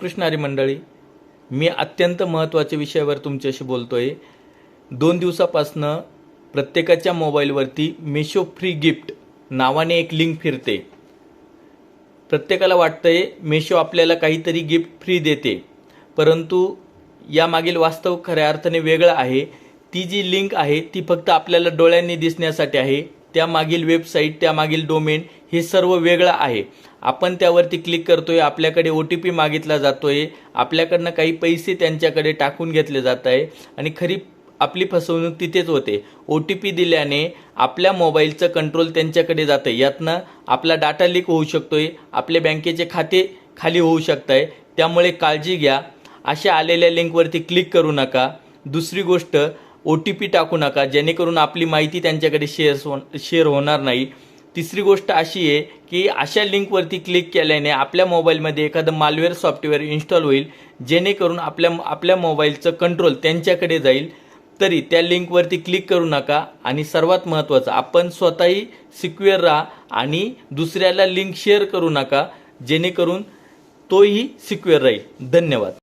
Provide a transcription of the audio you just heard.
रामकृष्ण हरी मंडळी, मी अत्यंत महत्त्वाच्या विषयावर तुमच्याशी बोलतोय। 2 दिवसापासनं प्रत्येकाच्या मोबाईलवरती मेशो फ्री गिफ्ट नावाने एक लिंक फिरते। प्रत्येकाला वाटतंय मेशो आपल्याला काहीतरी गिफ्ट फ्री देते, परंतु यामागील वास्तव खऱ्या अर्थाने वेगळं आहे। ती जी लिंक आहे ती फक्त आपल्याला डोळ्यांनी दिसण्यासाठी आहे। त्यामागील वेबसाईट, त्यामागील डोमेन हे सर्व वेगळं आहे। आपण त्यावरती क्लिक करतोय, आपल्याकडे OTP मागितला जातोय, आपल्याकडनं काही पैसे त्यांच्याकडे टाकून घेतले जात आहे आणि खरी आपली फसवणूक तिथेच होते। OTP दिल्याने आपल्या मोबाईलचं कंट्रोल त्यांच्याकडे जातं, यातनं आपला डाटा लीक होऊ शकतोय, आपले बँकेचे खाते खाली होऊ शकतंय। त्यामुळे काळजी घ्या, अशा आलेल्या लिंकवरती क्लिक करू नका। दुसरी गोष्ट, OTP टाकू नका, जेणेकरून आपली माहिती त्यांच्याकडे शेअर होणार नाही। तिसरी गोष्ट अशी आहे की अशा लिंकवरती क्लिक केल्याने आपल्या मोबाईलमध्ये एखादं मालवेअर सॉफ्टवेअर इन्स्टॉल होईल, जेणेकरून आपल्या मोबाईलचं कंट्रोल त्यांच्याकडे जाईल। तरी त्या लिंकवरती क्लिक करू नका आणि सर्वात महत्त्वाचं, आपण स्वतःही सिक्युअर राहा आणि दुसऱ्याला लिंक शेअर करू नका, जेणेकरून तोही सिक्युअर राहील। धन्यवाद।